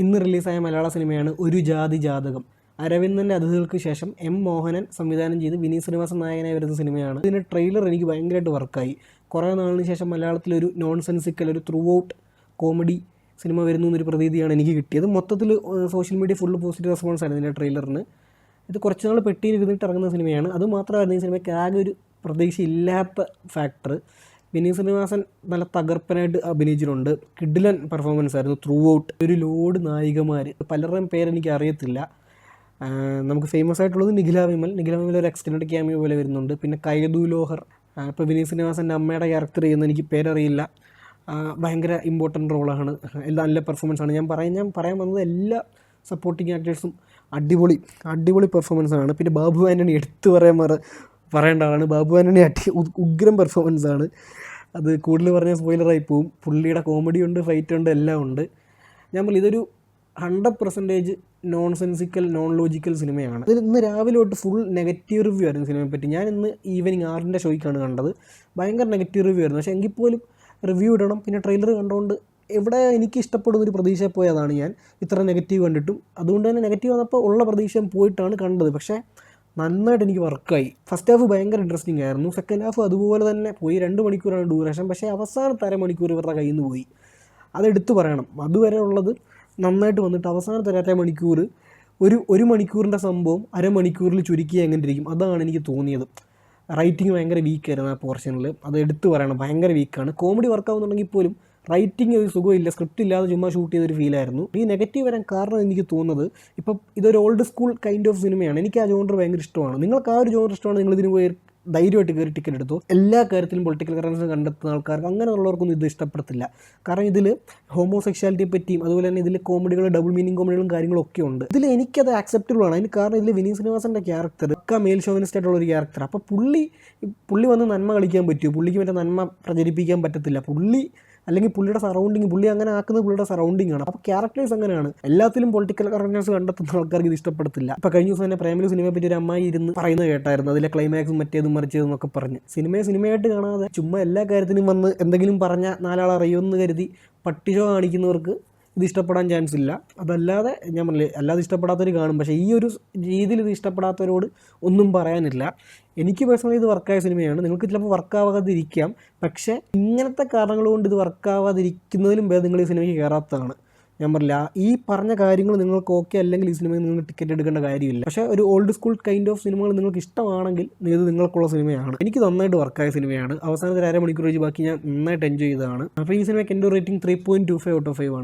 ഇന്ന് റിലീസായ മലയാള സിനിമയാണ് ഒരു ജാതി ജാതകം. അരവിന്ദൻ്റെ അതിഥികൾക്ക് ശേഷം എം മോഹനൻ സംവിധാനം ചെയ്ത് വിനീത് ശ്രീനിവാസൻ നായകനായി വരുന്ന സിനിമയാണ്. ഇതിൻ്റെ ട്രെയിലർ എനിക്ക് ഭയങ്കരമായിട്ട് വർക്കായി. കുറേ നാളിന് ശേഷം മലയാളത്തിലൊരു നോൺ സെൻസിക്കൽ, ഒരു ത്രൂ ഔട്ട് കോമഡി സിനിമ വരുന്നു എന്നൊരു പ്രതീതിയാണ് എനിക്ക് കിട്ടിയത്. മൊത്തത്തിൽ social media full positive response ആണ് ഇതിൻ്റെ ട്രെയിലറിന്. ഇത് കുറച്ച് നാൾ പെട്ടിയിൽ ഇരുന്നിട്ട് ഇറങ്ങുന്ന സിനിമയാണ്. അതുമാത്രമായിരുന്നു ഈ സിനിമയ്ക്ക് ആകെ ഒരു പ്രതീക്ഷയില്ലാത്ത ഫാക്ടർ. വിനീത് ശ്രീനിവാസൻ നല്ല തകർപ്പനായിട്ട് അഭിനയിച്ചിട്ടുണ്ട്. കിഡിലൻ പെർഫോമൻസ് ആയിരുന്നു ത്രൂ ഔട്ട്. ഒരു ലോഡ് നായികമാർ, പലരുടെയും പേരെനിക്ക് അറിയത്തില്ല. നമുക്ക് ഫേമസ് ആയിട്ടുള്ളത് നിഖില വിമൽ ഒരു എക്സ്റ്റൻഡ് ക്യാമിയോ പോലെ വരുന്നുണ്ട്. പിന്നെ കൈതു ലോഹർ, ഇപ്പോൾ വിനീത് ശ്രീനിവാസൻ്റെ അമ്മയുടെ ക്യാരക്ടർ ചെയ്യുന്ന എനിക്ക് പേരറിയില്ല. ഭയങ്കര ഇമ്പോർട്ടൻ്റ് റോളാണ്. എല്ലാം നല്ല പെർഫോമൻസ് ആണ്. ഞാൻ പറയാൻ വന്നത് എല്ലാ സപ്പോർട്ടിങ് ആക്ടേഴ്സും അടിപൊളി പെർഫോമൻസ് ആണ്. പിന്നെ ബാബു ആൻ്റണി എടുത്തു പറയേണ്ട ആളാണ്. ബാബു ആൻ്റണി ഉഗ്രം പെർഫോമൻസ് ആണ്. അത് കൂടുതൽ പറഞ്ഞാൽ സ്പോയിലറായി പോവും. പുള്ളിയുടെ കോമഡി ഉണ്ട്, ഫൈറ്റ് ഉണ്ട്, എല്ലാം ഉണ്ട്. ഞാൻ പറയും ഇതൊരു 100% നോൺ സെൻസിക്കൽ, നോൺ ലോജിക്കൽ സിനിമയാണ്. അതിൽ ഇന്ന് രാവിലെ തൊട്ട് ഫുൾ നെഗറ്റീവ് റിവ്യൂ ആയിരുന്നു സിനിമയെ പറ്റി. ഞാൻ ഇന്ന് ഈവനിങ് 6 ഷോയ്ക്കാണ് കണ്ടത്. ഭയങ്കര നെഗറ്റീവ് റിവ്യൂ ആയിരുന്നു. പക്ഷേ എങ്കിൽ പോലും റിവ്യൂ ഇടണം. പിന്നെ ട്രെയിലർ കണ്ടുകൊണ്ട് എവിടെ എനിക്ക് ഇഷ്ടപ്പെടുന്നൊരു പ്രതീക്ഷ പോയതാണ് ഞാൻ ഇത്ര നെഗറ്റീവ് കണ്ടിട്ടും. അതുകൊണ്ട് തന്നെ നെഗറ്റീവ് വന്നപ്പോൾ ഉള്ള പ്രതീക്ഷ പോയിട്ടാണ് കണ്ടത്. പക്ഷേ നന്നായിട്ട് എനിക്ക് വർക്കായി. ഫസ്റ്റ് ഹാഫ് ഭയങ്കര ഇൻട്രസ്റ്റിംഗ് ആയിരുന്നു. സെക്കൻഡ് ഹാഫ് അതുപോലെ തന്നെ പോയി. 2 മണിക്കൂറാണ് ഡ്യൂറേഷൻ. പക്ഷേ അവസാനത്തെ അരമണിക്കൂർ ഇവരുടെ കയ്യിൽ നിന്ന് പോയി. അതെടുത്ത് പറയണം. അതുവരെ ഉള്ളത് നന്നായിട്ട് വന്നിട്ട് അവസാനത്തെ 1.5 മണിക്കൂർ, ഒരു മണിക്കൂറിൻ്റെ സംഭവം അരമണിക്കൂറിൽ ചുരുക്കി എങ്ങനെ ഇരിക്കും, അതാണ് എനിക്ക് തോന്നിയത്. റൈറ്റിംഗ് ഭയങ്കര വീക്കായിരുന്നു ആ പോർഷനിൽ. അത് എടുത്ത് പറയണം, ഭയങ്കര വീക്കാണ്. കോമഡി വർക്കാവുന്നുണ്ടെങ്കിൽ പോലും റൈറ്റിംഗ് ഒരു സുഖമില്ല. സ്ക്രിപ്റ്റ് ഇല്ലാതെ ചുമ്മാ ഷൂട്ട് ചെയ്തൊരു ഫീലായിരുന്നു. ഈ നെഗറ്റീവ് വരാൻ കാരണം എനിക്ക് തോന്നുന്നത്, ഇപ്പം ഇതൊരു ഓൾഡ് സ്കൂൾ കൈൻഡ് ഓഫ് സിനിമയാണ്. എനിക്ക് ആ ജോണർ ഭയങ്കര ഇഷ്ടമാണ്. നിങ്ങൾക്ക് ആ ഒരു ജോണർ ഇഷ്ടമാണ്, നിങ്ങൾ ഇതിന് പോയി ധൈര്യമായിട്ട് കയറി ടിക്കറ്റ് എടുത്തു. എല്ലാ കാര്യത്തിലും പൊളിറ്റിക്കൽ കറൻസ് കണ്ടെത്തുന്ന ആൾക്കാർക്ക്, അങ്ങനെയുള്ളവർക്കൊന്നും ഇത് ഇഷ്ടപ്പെടത്തില്ല. കാരണം ഇതിൽ ഹോമോസെക്ഷാലിറ്റിയെ പറ്റിയും അതുപോലെ തന്നെ ഇതിൽ കോമഡികൾ, ഡബിൾ മീനിങ് കോമഡികളും കാര്യങ്ങളൊക്കെ ഉണ്ട്. ഇതിൽ എനിക്കത് ആക്സെപ്റ്റബിൾ ആണ്. അതിന് കാരണം ഇതിൽ വിനീത് ശ്രീനിവാസൻ്റെ ക്യാരക്ടർ ഒക്കെ മെയിൽ ഷോവിനിസ്റ്റ് ആയിട്ടുള്ള ഒരു ക്യാരക്ടർ. അപ്പോൾ പുള്ളി വന്ന് നന്മ കളിക്കാൻ പറ്റുമോ? പുള്ളിക്ക് മറ്റേ നന്മ പ്രചരിപ്പിക്കാൻ പറ്റത്തില്ല. അല്ലെങ്കിൽ പുള്ളിയുടെ സറൗണ്ടിങ്, പുള്ളി അങ്ങനെ ആക്കുന്നത് പുള്ളിയുടെ സറൗണ്ടിങ് ആണ്. അപ്പോൾ ക്യാരക്ടേഴ്സ് അങ്ങനെയാണ്. എല്ലാത്തിലും പൊളിറ്റിക്കൽ കറക്റ്റ്നസ് കണ്ടെത്തുന്ന ആൾക്കാർക്ക് ഇത് ഇഷ്ടപ്പെടത്തില്ല. ഇപ്പോൾ കഴിഞ്ഞ ദിവസം തന്നെ പ്രേമലു സിനിമയെ പറ്റി ഒരു അമ്മായി ഇരുന്ന് പറയുന്നത് കേട്ടായിരുന്നു. അതിലെ ക്ലൈമാക്സും മറ്റേതും മറിച്ചതെന്നൊക്കെ പറഞ്ഞ് സിനിമയായിട്ട് കാണാതെ ചുമ്മാ എല്ലാ കാര്യത്തിനും വന്ന് എന്തെങ്കിലും പറഞ്ഞാൽ 4 ആൾ അറിയുമെന്ന് കരുതി പട്ടിഷോ കാണിക്കുന്നവർക്ക് ഇത് ഇഷ്ടപ്പെടാൻ ചാൻസ് ഇല്ല. അതല്ലാതെ ഞാൻ പറഞ്ഞില്ലേ, അല്ലാതെ ഇഷ്ടപ്പെടാത്തവർ കാണും. പക്ഷേ ഈ ഒരു രീതിയിൽ ഇത് ഇഷ്ടപ്പെടാത്തവരോട് ഒന്നും പറയാനില്ല. എനിക്ക് പേഴ്സണലി ഇത് വർക്കായ സിനിമയാണ്. നിങ്ങൾക്ക് ചിലപ്പോൾ വർക്കാവാതിരിക്കാം. പക്ഷേ ഇങ്ങനത്തെ കാരണങ്ങൾ കൊണ്ട് ഇത് വർക്കാവാതിരിക്കുന്നതിലും ഭേദം നിങ്ങൾ ഈ സിനിമയ്ക്ക് കയറാത്തതാണ്. ഞാൻ പറഞ്ഞില്ല, ഈ പറഞ്ഞ കാര്യങ്ങൾ നിങ്ങൾക്ക് ഓക്കെ അല്ലെങ്കിൽ ഈ സിനിമയിൽ നിങ്ങൾ ടിക്കറ്റ് എടുക്കേണ്ട കാര്യമില്ല. പക്ഷേ ഒരു ഓൾഡ് സ്കൂൾ കൈൻഡ് ഓഫ് സിനിമകൾ നിങ്ങൾക്ക് ഇഷ്ടമാണെങ്കിൽ ഇത് നിങ്ങൾക്കുള്ള സിനിമയാണ്. എനിക്ക് നന്നായിട്ട് വർക്കായ സിനിമയാണ്. അവസാനത്തെ 1.5 മണിക്കൂർ വെച്ച് ബാക്കി ഞാൻ നന്നായിട്ട് എൻജോയ് ചെയ്തതാണ്. അപ്പോൾ ഈ സിനിമയ്ക്ക് എൻ്റെ റേറ്റിംഗ് 3.25 ഔട്ട് ഓഫ് 5 ആണ്.